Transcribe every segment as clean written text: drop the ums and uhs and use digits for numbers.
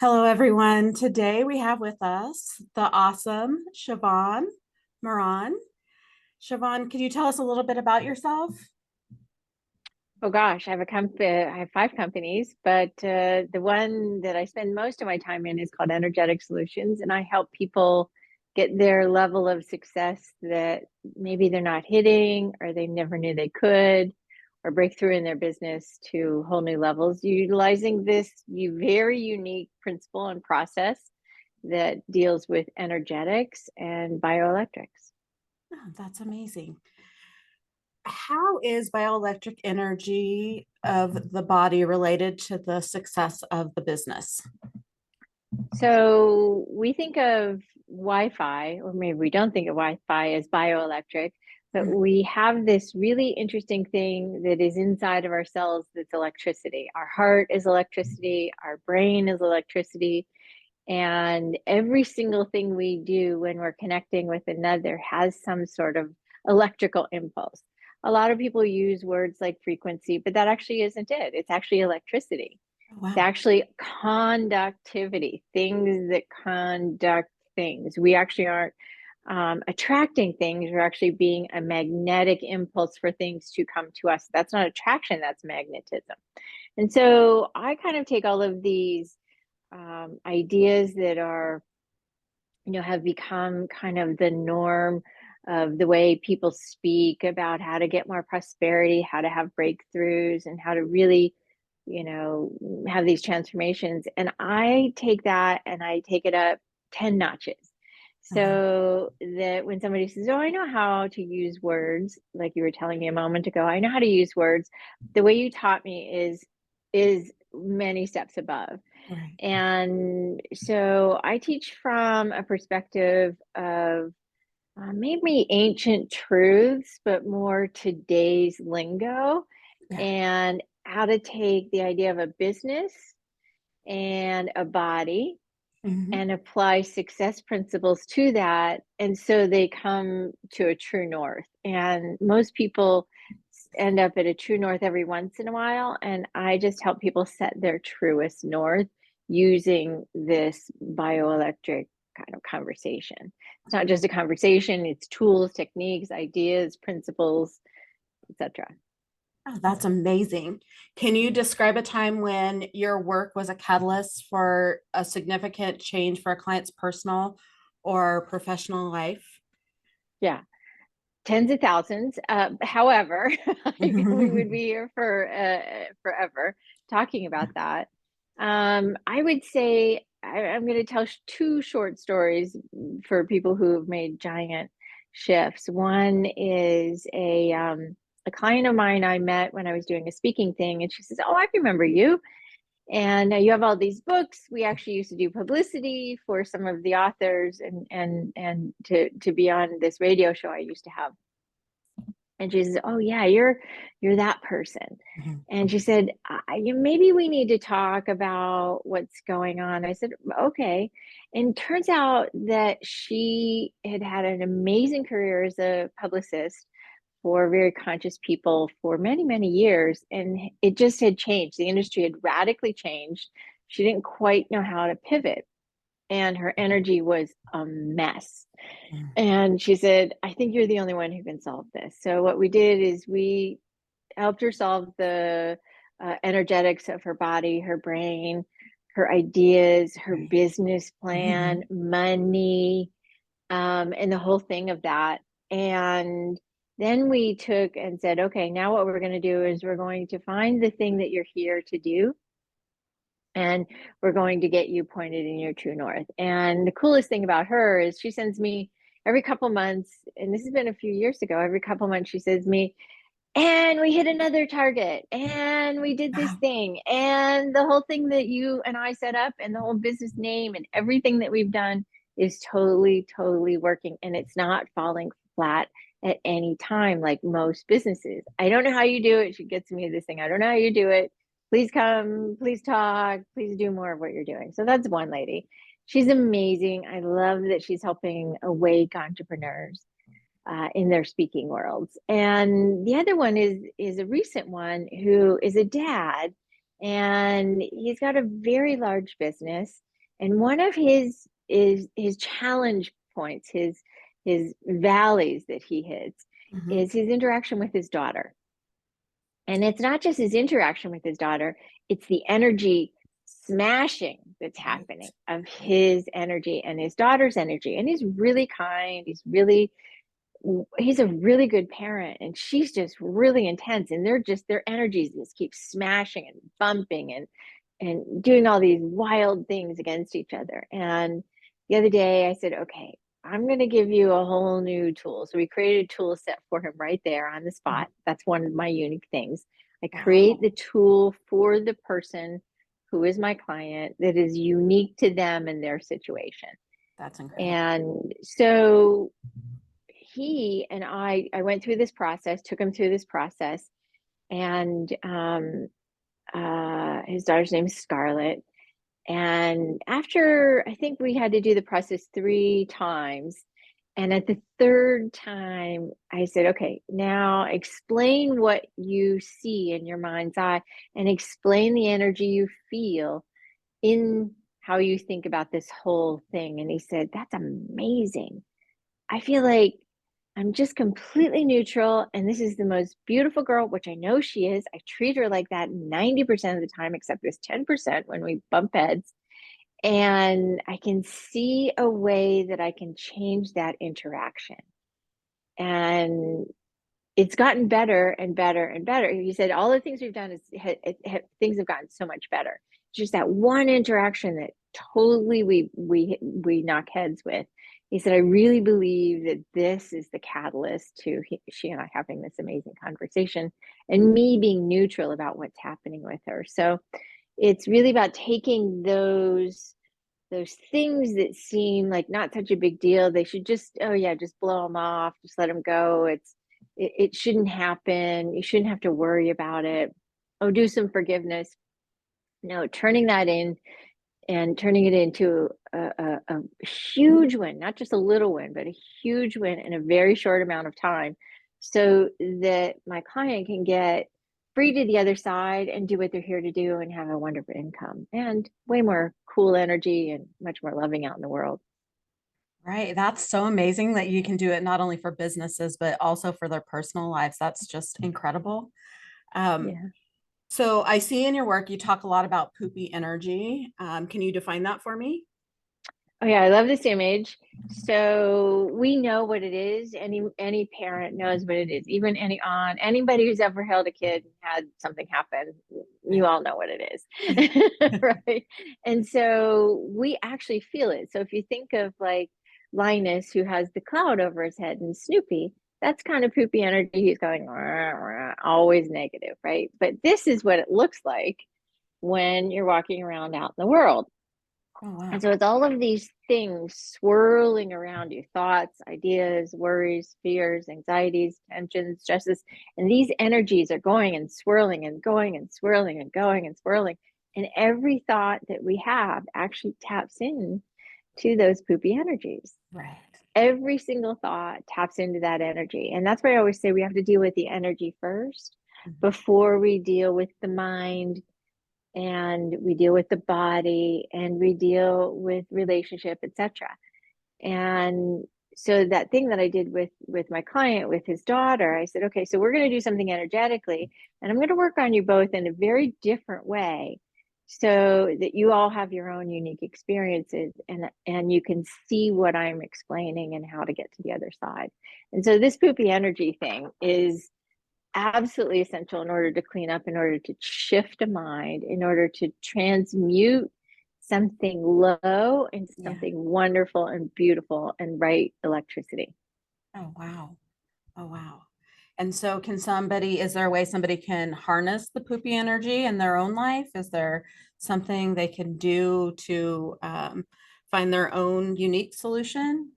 Hello, everyone. Today we have with us the awesome SheevaunMoran. Sheevaun, can you tell us a little bit about yourself? Oh gosh, I have five companies, but the one that I spend most of my time in is called Energetic Solutions, and I help people get their level of success that maybe they're not hitting, or they never knew they could, or break through in their business to whole new levels, utilizing this very unique principle and process that deals with energetics and bioelectrics. Oh, that's amazing. How is bioelectric energy of the body related to the success of the business? So we think of Wi-Fi, or maybe we don't think of Wi-Fi as bioelectric, but Mhm. we have this really interesting thing that is inside of our cells that's electricity. Our heart is electricity, our brain is electricity, and every single thing we do when we're connecting with another has some sort of electrical impulse. A lot of people use words like frequency, but that actually isn't it. It's actually electricity. It's Wow. actually conductivity, things that conduct things. We actually aren't attracting things. We're actually being a magnetic impulse for things to come to us. That's not attraction, that's magnetism. And so I kind of take all of these ideas that are, have become kind of the norm of the way people speak about how to get more prosperity, how to have breakthroughs, and how to really, have these transformations. And I take that and I take it up 10 notches. Uh-huh. So that when somebody says, "Oh, I know how to use words," like you were telling me a moment ago, I know how to use words. The way you taught me is many steps above. Right. And so I teach from a perspective of maybe ancient truths, but more today's lingo, Yeah. and how to take the idea of a business and a body Mhm. and apply success principles to that. And so they come to a true north. And most people end up at a true north every once in a while. And I just help people set their truest north using this bioelectric kind of conversation. It's not just a conversation, it's tools, techniques, ideas, principles, etc. Oh, that's amazing. Can you describe a time when your work was a catalyst for a significant change for a client's personal or professional life? Yeah. Tens of thousands. However, we would be here for forever talking about that. I would say I'm going to tell two short stories for people who have made giant shifts. One is a client of mine I met when I was doing a speaking thing, and she says, "Oh, I remember you. And you have all these books. We actually used to do publicity for some of the authors, and to be on this radio show I used to have." And she says, "Oh yeah, you're that person." Mhm. And she said, "Maybe we need to talk about what's going on." I said, "Okay." And turns out that she had had an amazing career as a publicist for very conscious people for many, many years. And it just had changed. The industry had radically changed. She didn't quite know how to pivot, and her energy was a mess. Mhm. And she said, "I think you're the only one who can solve this." So what we did is we helped her solve the energetics of her body, her brain, her ideas, her Right. business plan, Mhm. money, and the whole thing of that. And then we took and said, "Okay, now what we're going to do is we're going to find the thing that you're here to do, and we're going to get you pointed in your true north." And the coolest thing about her is she sends me every couple months, and this has been a few years ago, every couple months she sends me, "And we hit another target, and we did this Wow. thing, and the whole thing that you and I set up, and the whole business name, and everything that we've done is totally, totally working, and it's not falling flat at any time like most businesses. I don't know how you do it." She gets me this thing. "I don't know how you do it. Please come, please talk, please do more of what you're doing." So that's one lady. She's amazing. I love that she's helping awake entrepreneurs in their speaking worlds. And the other one is a recent one who is a dad, and he's got a very large business. And one of his challenge points, his valleys that he hits, Mhm. is his interaction with his daughter. And it's not just his interaction with his daughter, it's the energy smashing that's happening Right. of his energy and his daughter's energy. And he's really kind. He's a really good parent, and she's just really intense, and their energies just keep smashing and bumping and doing all these wild things against each other. And the other day I said, okay, I'm going to give you a whole new tool. So we created a tool set for him right there on the Mhm. spot. That's one of my unique things. I create Wow. the tool for the person who is my client that is unique to them and their situation. That's incredible. And so he and I went through this process, took him through this process, and his daughter's name is Scarlett. And after, I think we had to do the process 3 times. And at the third time, I said, okay, now explain what you see in your mind's eye and explain the energy you feel in how you think about this whole thing. And he said, that's amazing. I feel like I'm just completely neutral, and this is the most beautiful girl, which I know she is. I treat her like that 90% of the time, except this 10% when we bump heads. And I can see a way that I can change that interaction. And it's gotten better and better and better. He said all the things we've done things have gotten so much better. Just that one interaction that totally we knock heads with. He said, I really believe that this is the catalyst to she and I having this amazing conversation and me being neutral about what's happening with her. So it's really about taking those things that seem like not such a big deal. They should just, oh yeah, just blow them off, just let them go. It shouldn't happen. You shouldn't have to worry about it. Oh, do some forgiveness. No, turning that in and turning it into a huge win, not just a little win, but a huge win in a very short amount of time, so that my client can get free to the other side and do what they're here to do and have a wonderful income and way more cool energy and much more loving out in the world. Right. That's so amazing that you can do it not only for businesses, but also for their personal lives. That's just incredible. Um, Yeah. so I see in your work, you talk a lot about poopy energy. Can you define that for me? Oh yeah, I love this image. So we know what it is. Any parent knows what it is. Even anybody who's ever held a kid and had something happen, you Right. all know what it is. Right. And so we actually feel it. So if you think of like Linus who has the cloud over his head and Snoopy, that's kind of poopy energy. He's going "Rah, rah," always negative, right? But this is what it looks like when you're walking around out in the world. Oh, And wow. so it's all of these things swirling around you, thoughts, ideas, worries, fears, anxieties, tensions, stresses. And these energies are going and swirling and going and swirling and going and swirling. And every thought that we have actually taps in to those poopy energies. Right. Every single thought taps into that energy. And that's why I always say we have to deal with the energy first Mhm. before we deal with the mind, and we deal with the body, and we deal with relationship, etc. And so that thing that I did with my client with his daughter, I said, okay, so we're going to do something energetically, and I'm going to work on you both in a very different way so that you all have your own unique experiences, and you can see what I'm explaining and how to get to the other side. And so this poopy energy thing is absolutely essential in order to clean up, in order to shift a mind, in order to transmute something low into Yeah. something wonderful and beautiful and right electricity. Oh, wow. Oh, wow. And so is there a way somebody can harness the poopy energy in their own life? Is there something they can do to find their own unique solution?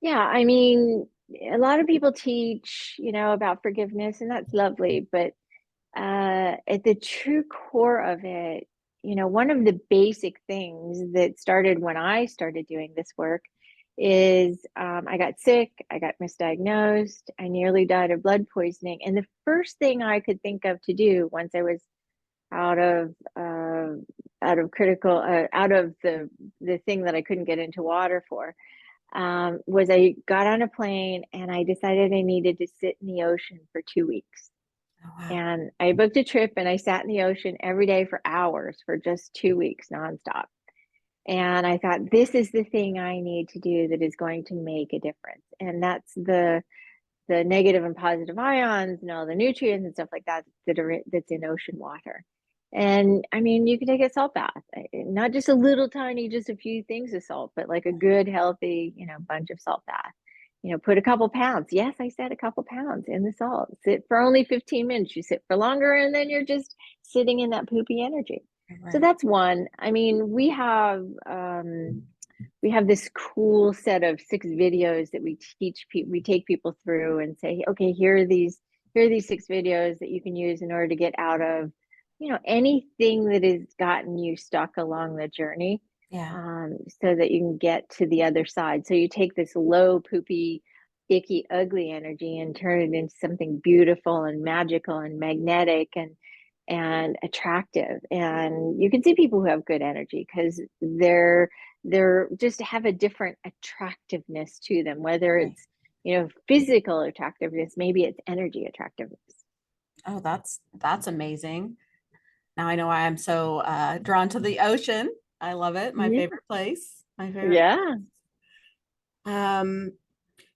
Yeah, I mean, a lot of people teach, about forgiveness, and that's lovely, but at the true core of it, one of the basic things that started when I started doing this work is I got sick, I got misdiagnosed, I nearly died of blood poisoning. And the first thing I could think of to do once I was out of out of the thing that I couldn't get into water for, was I got on a plane and I decided I needed to sit in the ocean for 2 weeks. Oh, wow. And I booked a trip and I sat in the ocean every day for hours for just 2 weeks nonstop. And I thought, this is the thing I need to do that is going to make a difference. And that's the negative and positive ions and all the nutrients and stuff like that that's in ocean water. And I mean, you can take a salt bath, not just a little tiny, just a few things of salt, but like a good, healthy, bunch of salt bath. Put a couple pounds. Yes, I said a couple pounds in the salt. Sit for only 15 minutes. You sit for longer, and then you're just sitting in that poopy energy. So Right. that's one. I mean, we have this cool set of 6 videos that we take people through and say, okay, here are these 6 videos that you can use in order to get out of anything that has gotten you stuck along the journey, Yeah. so that you can get to the other side. So you take this low, poopy, icky, ugly energy and turn it into something beautiful and magical and magnetic and attractive. And you can see people who have good energy because they're just have a different attractiveness to them, whether Right. it's physical attractiveness, maybe it's energy attractiveness. Oh, that's amazing. Now I know why I'm so drawn to the ocean. I love it. My Yeah. favorite place. My favorite. Yeah. Um,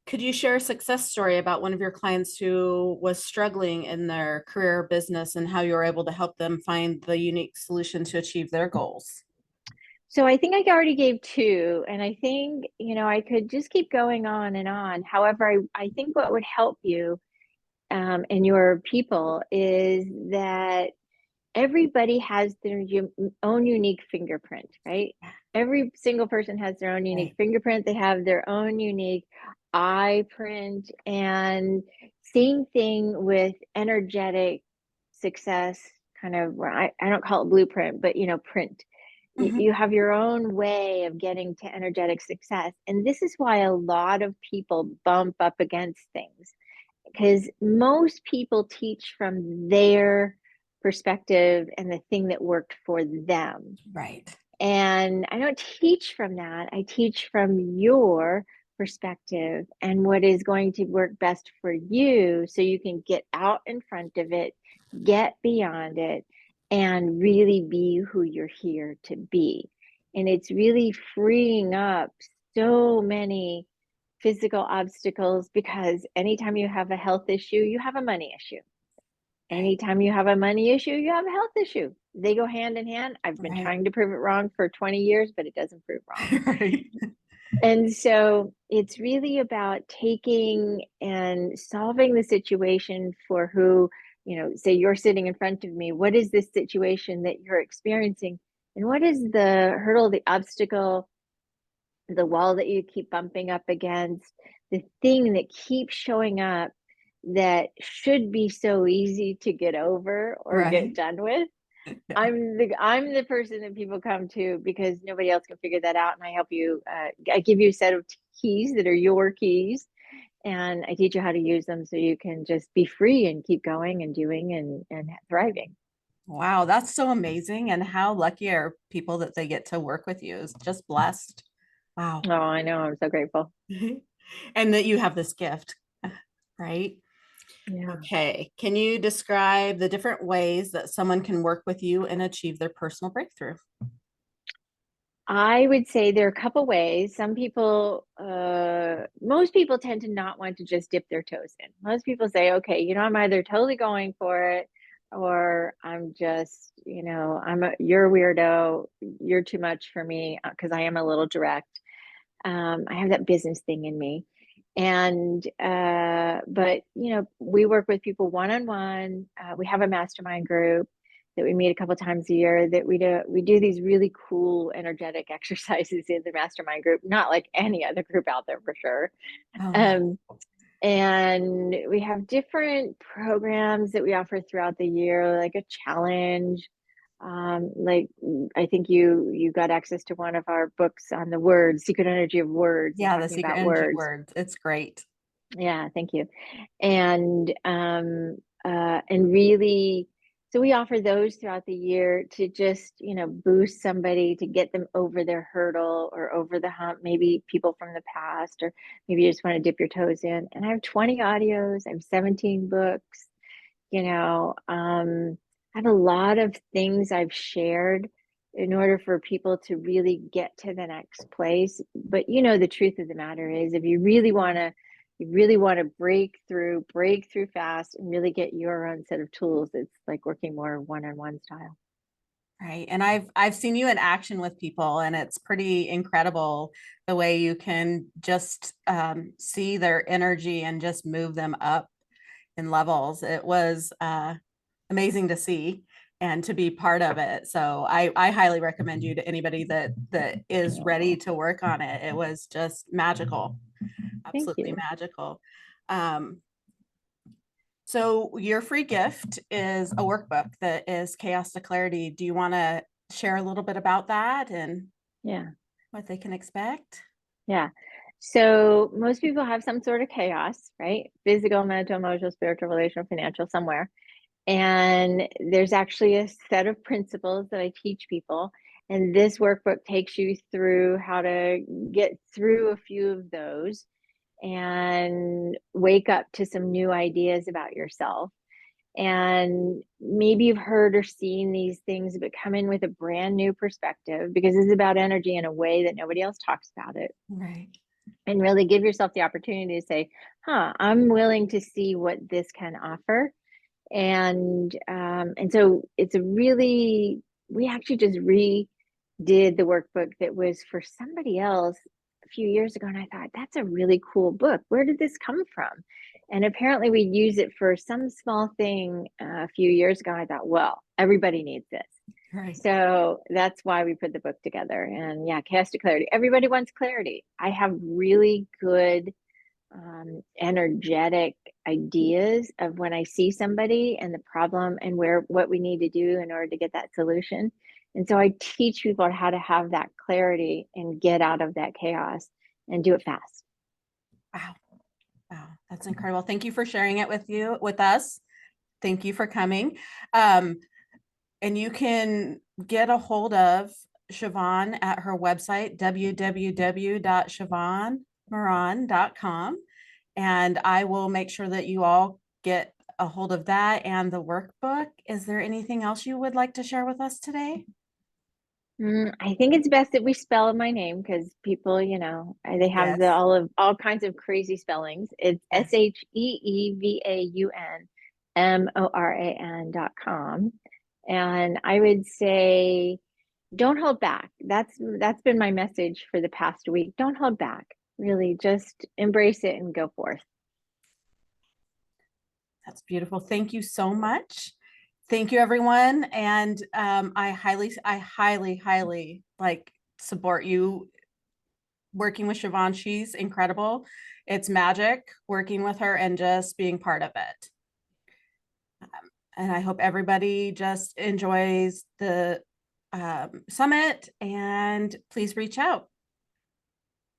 could you share a success story about one of your clients who was struggling in their career or business and how you were able to help them find the unique solution to achieve their goals? So I think I already gave two, and I think, I could just keep going on and on. However, I think what would help you, and your people, is that everybody has their own unique fingerprint, right? Every single person has their own unique Right. fingerprint. They have their own unique eye print. And same thing with energetic success, kind of, where I don't call it blueprint, but print. Mhm. You have your own way of getting to energetic success. And this is why a lot of people bump up against things, because most people teach from their perspective and the thing that worked for them. Right. And I don't teach from that. I teach from your perspective and what is going to work best for you so you can get out in front of it, get beyond it, and really be who you're here to be. And it's really freeing up so many physical obstacles, because anytime you have a health issue, you have a money issue. Right. Anytime you have a money issue, you have a health issue. They go hand in hand. I've been Right. trying to prove it wrong for 20 years, but it doesn't prove wrong. Right. And so it's really about taking and solving the situation for who, say you're sitting in front of me. What is this situation that you're experiencing? And what is the hurdle, the obstacle, the wall that you keep bumping up against, the thing that keeps showing up that should be so easy to get over or get Right. done with? Yeah. I'm the person that people come to because nobody else can figure that out, and I help you. I give you a set of keys that are your keys, and I teach you how to use them so you can just be free and keep going and doing and thriving. Wow, that's so amazing. And how lucky are people that they get to work with you? Is just blessed. Wow. Oh, I know. I'm so grateful. And that you have this gift, right? Yeah. Okay. Can you describe the different ways that someone can work with you and achieve their personal breakthrough? I would say there are a couple ways. Most people tend to not want to just dip their toes in. Most people say, okay, I'm either totally going for it, or I'm just, you're a weirdo. You're too much for me, because I am a little direct. I have that business thing in me. But we work with people one-on-one. We have a mastermind group that we meet a couple times a year, that we do these really cool energetic exercises in the mastermind group, not like any other group out there, for sure. Oh, yeah. Um, and we have different programs that we offer throughout the year, like a challenge. Like, I think you got access to one of our books on the words, secret energy of words, and Yeah, the talking secret about energy words. words. It's great. Yeah, thank you. And really, So we offer those throughout the year to just, boost somebody, to get them over their hurdle or over the hump, maybe people from the past, or maybe you just want to dip your toes in. And I have 20 audios, I have 17 books, I have a lot of things I've shared in order for people to really get to the next place. But the truth of the matter is, if you really want to break through fast and really get your own set of tools, it's like working more one-on-one style. Right. And I've seen you in action with people, and it's pretty incredible the way you can just see their energy and just move them up in levels. It was amazing to see and to be part of it. So I highly recommend you to anybody that is ready to work on it. It was just magical, Thank absolutely you. magical. Um, so your free gift is a workbook that is Chaos to Clarity. Do you want to share a little bit about that and Yeah. what they can expect? Yeah. So most people have some sort of chaos, right? Physical, mental, emotional, spiritual, relational, financial, somewhere. And there's actually a set of principles that I teach people. And this workbook takes you through how to get through a few of those and wake up to some new ideas about yourself. And maybe you've heard or seen these things, but come in with a brand new perspective, because this is about energy in a way that nobody else talks about it. Right. And really give yourself the opportunity to say, I'm willing to see what this can offer. And so it's a really, we actually just redid the workbook that was for somebody else a few years ago. And I thought, that's a really cool book. Where did this come from? And apparently we use it for some small thing a few years ago. And I thought, well, everybody needs this. Right. So that's why we put the book together. And yeah, Chaos to Clarity. Everybody wants clarity. I have really good energetic ideas of when I see somebody and the problem and what we need to do in order to get that solution. And so I teach people how to have that clarity and get out of that chaos and do it fast. Wow. Wow. That's incredible. Thank you for sharing it with us. Thank you for coming. Um, and you can get a hold of Sheevaun at her website, www.sheevaunmoran.com. And I will make sure that you all get a hold of that and the workbook. Is there anything else you would like to share with us today? I think it's best that we spell my name, because people, they have Yes. all kinds of crazy spellings. It's Yes. SheevaunMoran.com. And I would say, don't hold back. That's been my message for the past week. Don't hold back. Really, just embrace it and go forth. That's beautiful. Thank you so much. Thank you, everyone. And I highly like support you working with Sheevaun. She's incredible. It's magic working with her and just being part of it. And I hope everybody just enjoys the summit, and please reach out.